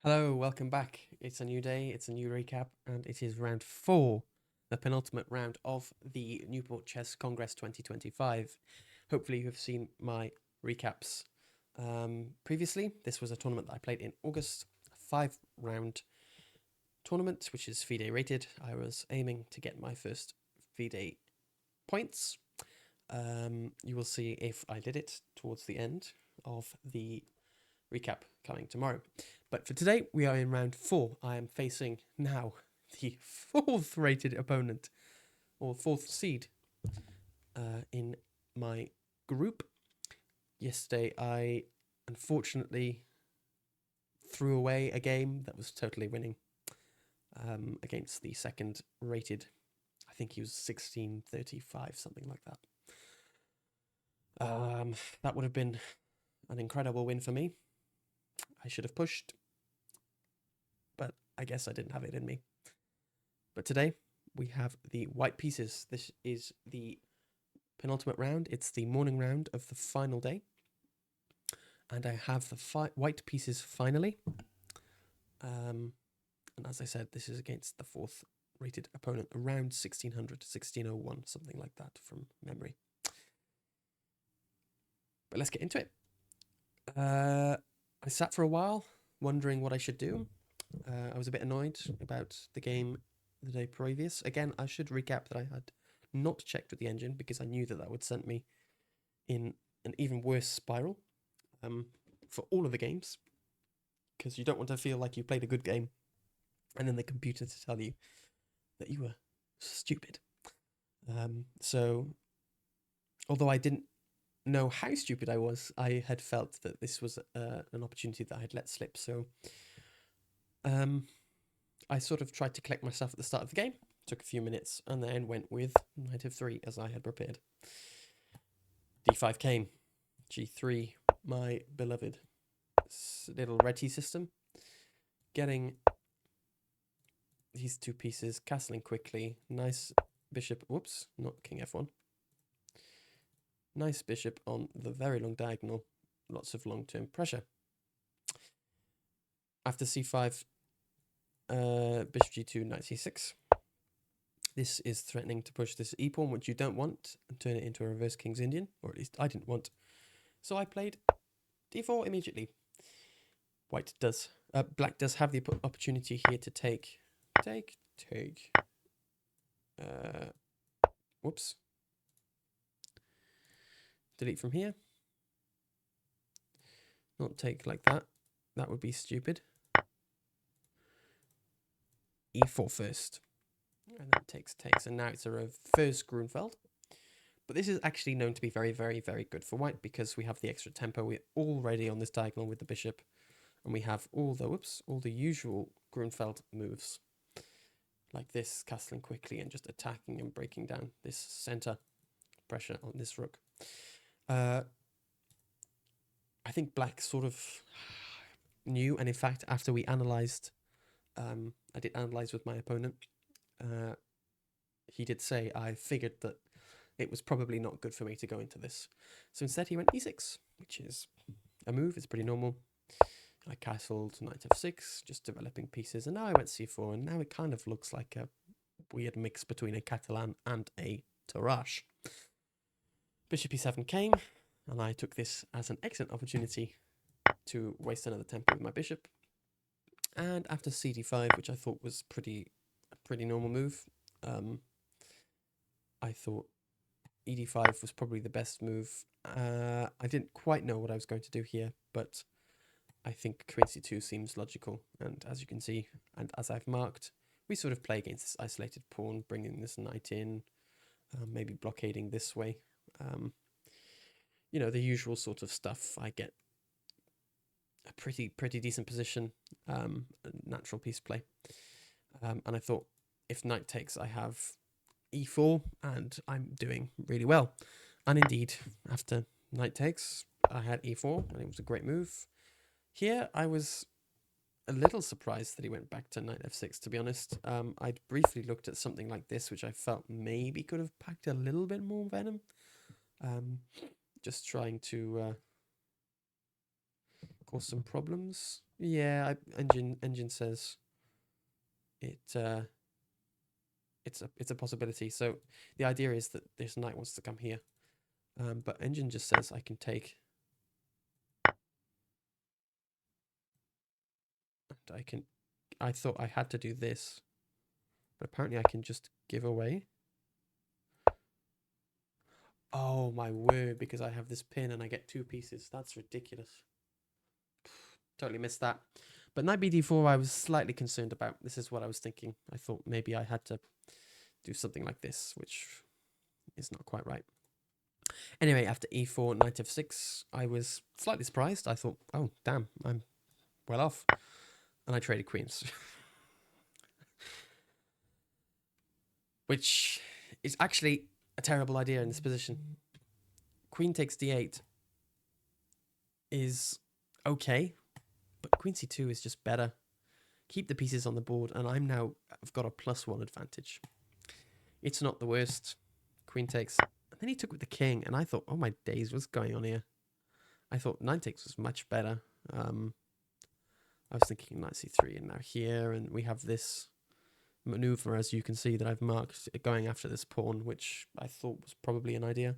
Hello, welcome back. It's a new day, it's a new recap, and it is round 4, the penultimate round of the Newport Chess Congress 2025. Hopefully, you have seen my recaps previously. This was a tournament that I played in August, a 5-round tournament, which is FIDE rated. I was aiming to get my first FIDE points. You will see if I did it towards the end of the recap coming tomorrow. But for today, we are in round 4. I am facing now the 4th rated opponent, or 4th seed in my group. Yesterday, I unfortunately threw away a game that was totally winning against the 2nd rated. I think he was 1635, something like that. That would have been an incredible win for me. I should have pushed, but I guess I didn't have it in me. But today, we have the white pieces. This is the penultimate round. It's the morning round of the final day. And I have the white pieces finally. And as I said, this is against the 4th rated opponent, around 1600 to 1601, something like that from memory. But let's get into it. I sat for a while wondering what I should do. I was a bit annoyed about the game the day previous. Again, I should recap that I had not checked with the engine because I knew that that would send me in an even worse spiral for all of the games, because you don't want to feel like you played a good game and then the computer to tell you that you were stupid. So although I didn't know how stupid I was, I had felt that this was an opportunity that I had let slip. So I sort of tried to collect myself at the start of the game, took a few minutes, and then went with knight f3 as I had prepared. d5 came, g3, my beloved little Reti system, getting these two pieces, castling quickly, nice bishop, whoops, not king f1. Nice bishop on the very long diagonal, lots of long-term pressure. After c5, bishop g2, knight c6. This is threatening to push this e-pawn, which you don't want, and turn it into a reverse King's Indian, or at least I didn't want. So I played d4 immediately. Black does have the opportunity here to take. Whoops. Delete from here. Not take like that. That would be stupid. e4 first. And then takes. And now it's a reverse Grunfeld. But this is actually known to be very, very, very good for white because we have the extra tempo. We're already on this diagonal with the bishop. And we have all the usual Grunfeld moves. Like this, castling quickly and just attacking and breaking down this center pressure on this rook. I think black sort of knew, and in fact, after we analysed, I did analyse with my opponent, he did say, I figured that it was probably not good for me to go into this. So instead he went e6, which is a move, it's pretty normal. I castled knight f6, just developing pieces, and now I went c4, and now it kind of looks like a weird mix between a Catalan and a Tarrasch. Bishop e7 came, and I took this as an excellent opportunity to waste another tempo with my bishop. And after cd5, which I thought was a pretty normal move, I thought ed5 was probably the best move. I didn't quite know what I was going to do here, but I think queen c2 seems logical. And as you can see, and as I've marked, we sort of play against this isolated pawn, bringing this knight in, maybe blockading this way. You know, the usual sort of stuff. I get a pretty decent position, natural piece play. And I thought if knight takes, I have e4, and I'm doing really well. And indeed, after knight takes, I had e4, and it was a great move. Here, I was a little surprised that he went back to knight f6, to be honest. I'd briefly looked at something like this, which I felt maybe could have packed a little bit more venom. Just trying to cause some problems Yeah, engine says it. It's a possibility. So the idea is that this knight wants to come here, but engine just says I can take. And I can. I thought I had to do this, but apparently I can just give away. Oh my word! Because I have this pin and I get 2 pieces. That's ridiculous. Totally missed that. But knight bd4 I was slightly concerned about. This is what I was thinking. I thought maybe I had to do something like this, which is not quite right. Anyway, after e4, knight f6, I was slightly surprised. I thought, oh, damn, I'm well off. And I traded queens. Which is actually a terrible idea in this position. Queen takes d8 is okay, but queen c2 is just better. Keep the pieces on the board, and I've got a +1 advantage. It's not the worst. Queen takes, and then he took with the king, and I thought, oh my days, what's going on here? I thought knight takes was much better. I was thinking knight c3, and now here, and we have this maneuver, as you can see, that I've marked going after this pawn, which I thought was probably an idea.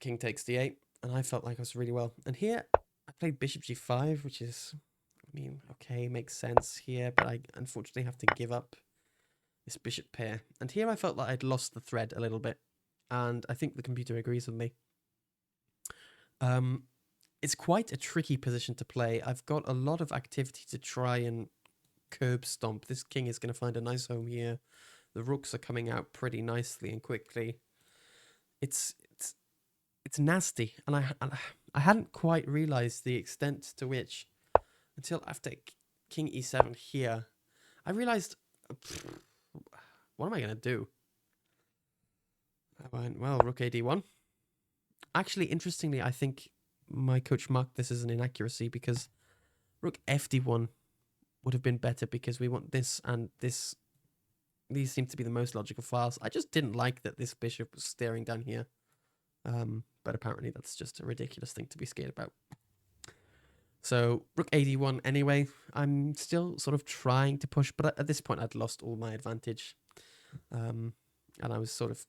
King takes d8, and I felt like I was really well. And here, I played bishop g5, which is, I mean, okay, makes sense here, but I unfortunately have to give up this bishop pair. And here I felt like I'd lost the thread a little bit, and I think the computer agrees with me. It's quite a tricky position to play. I've got a lot of activity to try and curb stomp. This king is going to find a nice home here. The rooks are coming out pretty nicely and quickly. It's nasty, and I hadn't quite realized the extent to which, until after king e7 here, I realized, what am I going to do? I went, well, rook ad1. Actually, interestingly, I think my coach marked this as an inaccuracy because rook fd1 would have been better because we want this and this. These seem to be the most logical files. I just didn't like that this bishop was staring down here. But apparently that's just a ridiculous thing to be scared about. So rook ad1 anyway. I'm still sort of trying to push, but at this point I'd lost all my advantage. And I was sort of,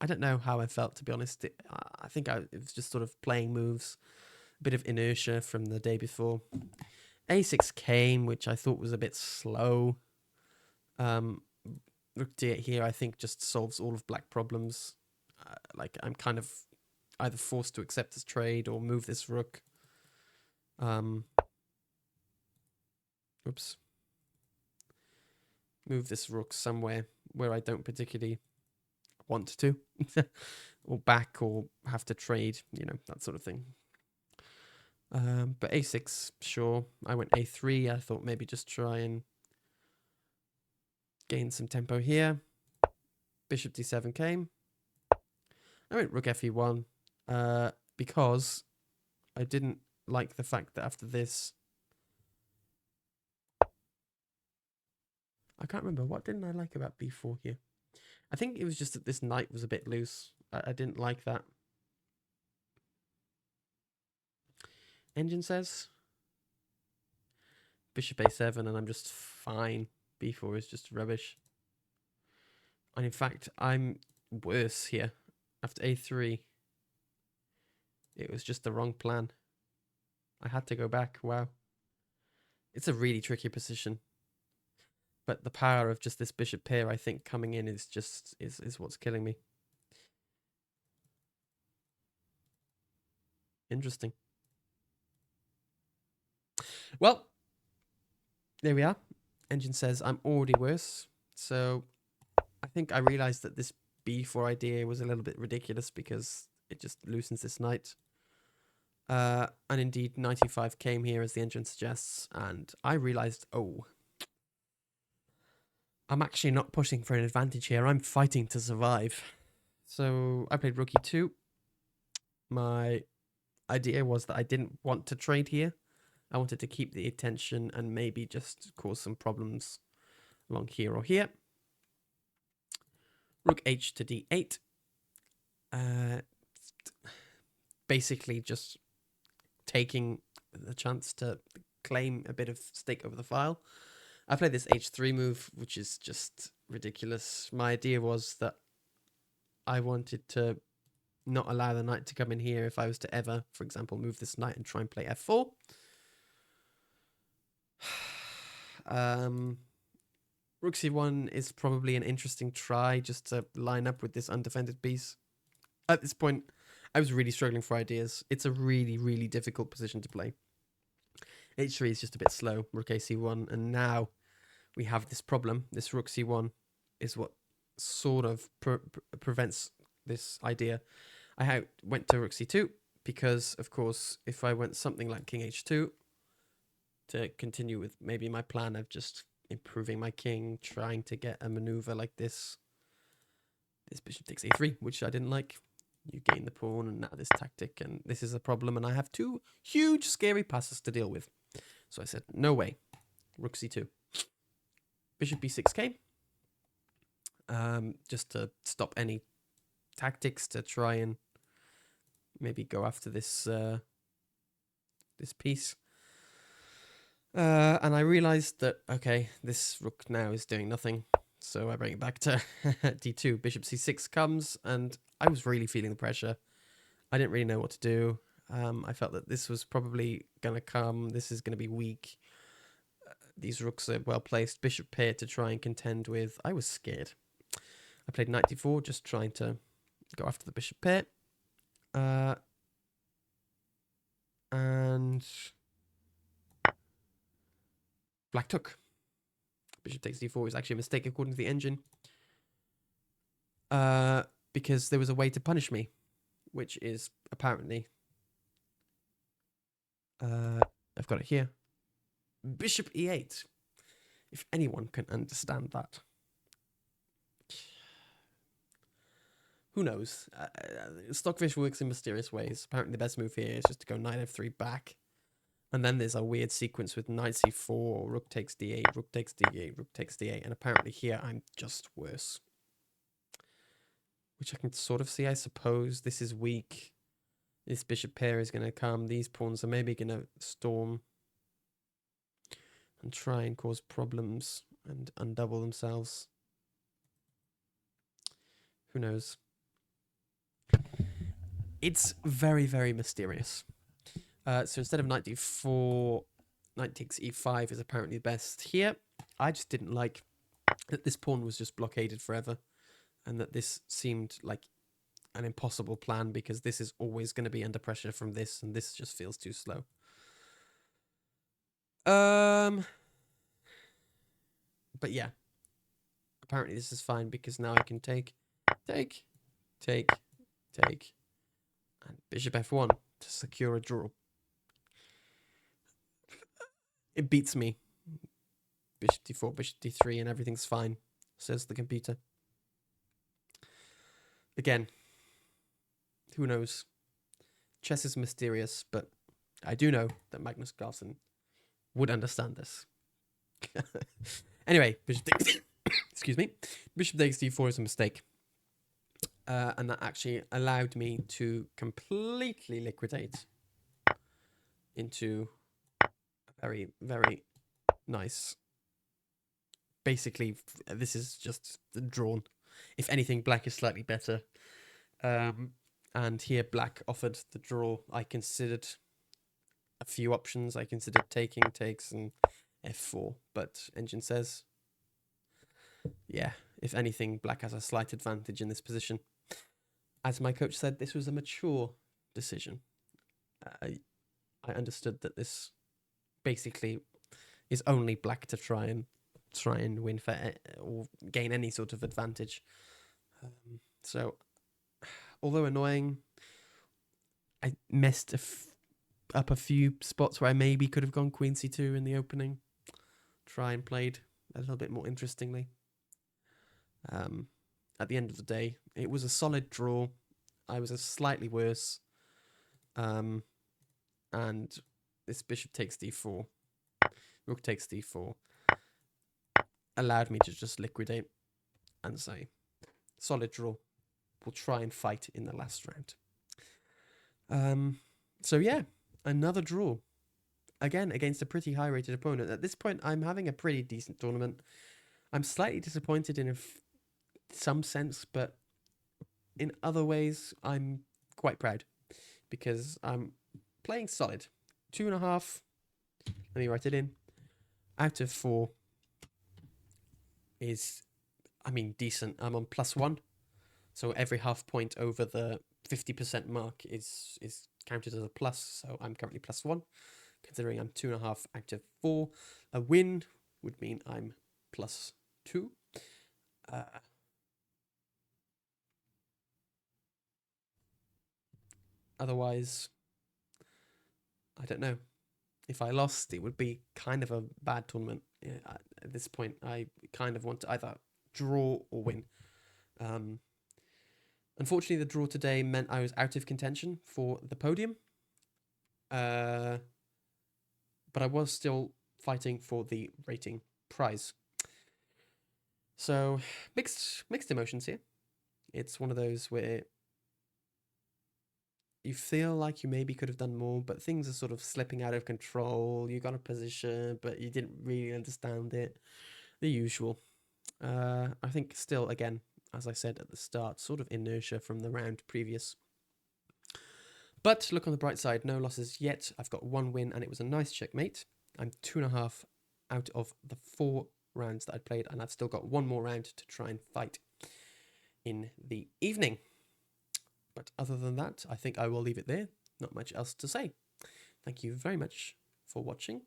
I don't know how I felt, to be honest. I think it was just sort of playing moves, a bit of inertia from the day before. a6 came, which I thought was a bit slow. Rook d8 here, I think, just solves all of black problems. Like, I'm kind of either forced to accept this trade or move this rook. Oops. Move this rook somewhere where I don't particularly want to. Or back, or have to trade, that sort of thing. But a6, sure. I went a3. I thought maybe just try and gain some tempo here. Bishop d7 came. I went rook fe1 because I didn't like the fact that after this, I can't remember, what didn't I like about b4 here? I think it was just that this knight was a bit loose. I didn't like that. Engine says bishop a7, and I'm just fine. b4 is just rubbish. And in fact, I'm worse here. After a3, it was just the wrong plan. I had to go back. Wow. It's a really tricky position. But the power of just this bishop pair, I think, coming in is just is what's killing me. Interesting. Well, there we are. Engine says I'm already worse. So I think I realized that this b4 idea was a little bit ridiculous because it just loosens this knight. And indeed, 95 came here as the engine suggests. And I realized, oh, I'm actually not pushing for an advantage here. I'm fighting to survive. So I played rook e2. My idea was that I didn't want to trade here. I wanted to keep the attention and maybe just cause some problems along here or here. Rook h to d8. Basically just taking the chance to claim a bit of stake over the file. I played this h3 move, which is just ridiculous. My idea was that I wanted to not allow the knight to come in here if I was to ever, for example, move this knight and try and play f4. Rook c1 is probably an interesting try just to line up with this undefended piece. At this point, I was really struggling for ideas. It's a really, really difficult position to play. h3 is just a bit slow, rook a c1, and now we have this problem. This rook c1 is what sort of prevents this idea. I went to rook c2 because, of course, if I went something like king h2 to continue with maybe my plan of just improving my king, trying to get a maneuver like this bishop takes a3, which I didn't like. You gain the pawn, and now this tactic, and this is a problem, and I have two huge, scary passes to deal with. So I said, no way. Rook c2. Bishop b6k. Just to stop any tactics to try and maybe go after this this piece. And I realized that, okay, this rook now is doing nothing. So I bring it back to d2. Bishop c6 comes, and I was really feeling the pressure. I didn't really know what to do. I felt that this was probably going to come. This is going to be weak. These rooks are well placed. Bishop pair to try and contend with. I was scared. I played knight d4, just trying to go after the bishop pair. And black took. Bishop takes d4 is actually a mistake according to the engine. Because there was a way to punish me, which is apparently... I've got it here. Bishop e8. If anyone can understand that. Who knows? Stockfish works in mysterious ways. Apparently the best move here is just to go knight f3 back. And then there's a weird sequence with knight c4, rook takes d8, rook takes d8, rook takes d8. And apparently here I'm just worse. Which I can sort of see, I suppose. This is weak. This bishop pair is going to come. These pawns are maybe going to storm and try and cause problems and undouble themselves. Who knows? It's very, very mysterious. So instead of knight d4, knight takes e5 is apparently best here. I just didn't like that this pawn was just blockaded forever, and that this seemed like an impossible plan because this is always going to be under pressure from this, and this just feels too slow. But yeah, apparently this is fine because now I can take, and bishop f1 to secure a draw. It beats me. Bishop d4, bishop d3, and everything's fine, says the computer. Again, who knows? Chess is mysterious, but I do know that Magnus Carlsen would understand this. Anyway, bishop takes, excuse me, bishop takes d4 is a mistake. And that actually allowed me to completely liquidate into a very, very nice... Basically, this is just drawn. If anything, black is slightly better. And here black offered the draw. I considered a few options. I considered taking, takes, and f4. But engine says, yeah, if anything, black has a slight advantage in this position. As my coach said, this was a mature decision. I understood that this basically is only black to try and win for or gain any sort of advantage. So, although annoying, I messed up a few spots where I maybe could have gone queen c2 in the opening. Try and played a little bit more interestingly. At the end of the day, it was a solid draw. I was slightly worse. And this bishop takes d4, rook takes d4, allowed me to just liquidate and say, solid draw. We'll try and fight in the last round. So yeah, another draw. again, against a pretty high-rated opponent. At this point, I'm having a pretty decent tournament. I'm slightly disappointed in some sense, but in other ways, I'm quite proud because I'm playing solid. 2.5, let me write it in, out of 4 is, I mean, decent. I'm on +1, so every half point over the 50% mark is counted as a plus, so I'm currently +1, considering I'm 2.5 out of 4. A win would mean I'm +2. Otherwise, I don't know. If I lost, it would be kind of a bad tournament. Yeah, at this point, I kind of want to either draw or win. Unfortunately, the draw today meant I was out of contention for the podium. But I was still fighting for the rating prize. So mixed emotions here. It's one of those where you feel like you maybe could have done more, but things are sort of slipping out of control. You got a position, but you didn't really understand it. The usual. I think still, again, as I said at the start, sort of inertia from the round previous. But look on the bright side, no losses yet. I've got 1 win, and it was a nice checkmate. I'm 2.5 out of the 4 rounds that I'd played, and I've still got 1 more round to try and fight in the evening. But other than that, I think I will leave it there. Not much else to say. Thank you very much for watching.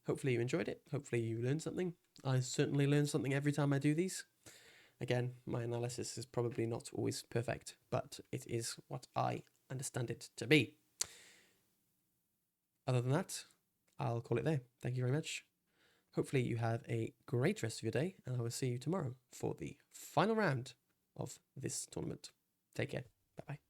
Hopefully you enjoyed it. Hopefully you learned something. I certainly learn something every time I do these. Again, my analysis is probably not always perfect, but it is what I understand it to be. Other than that, I'll call it there. Thank you very much. Hopefully you have a great rest of your day, and I will see you tomorrow for the final round of this tournament. Take care. Bye-bye.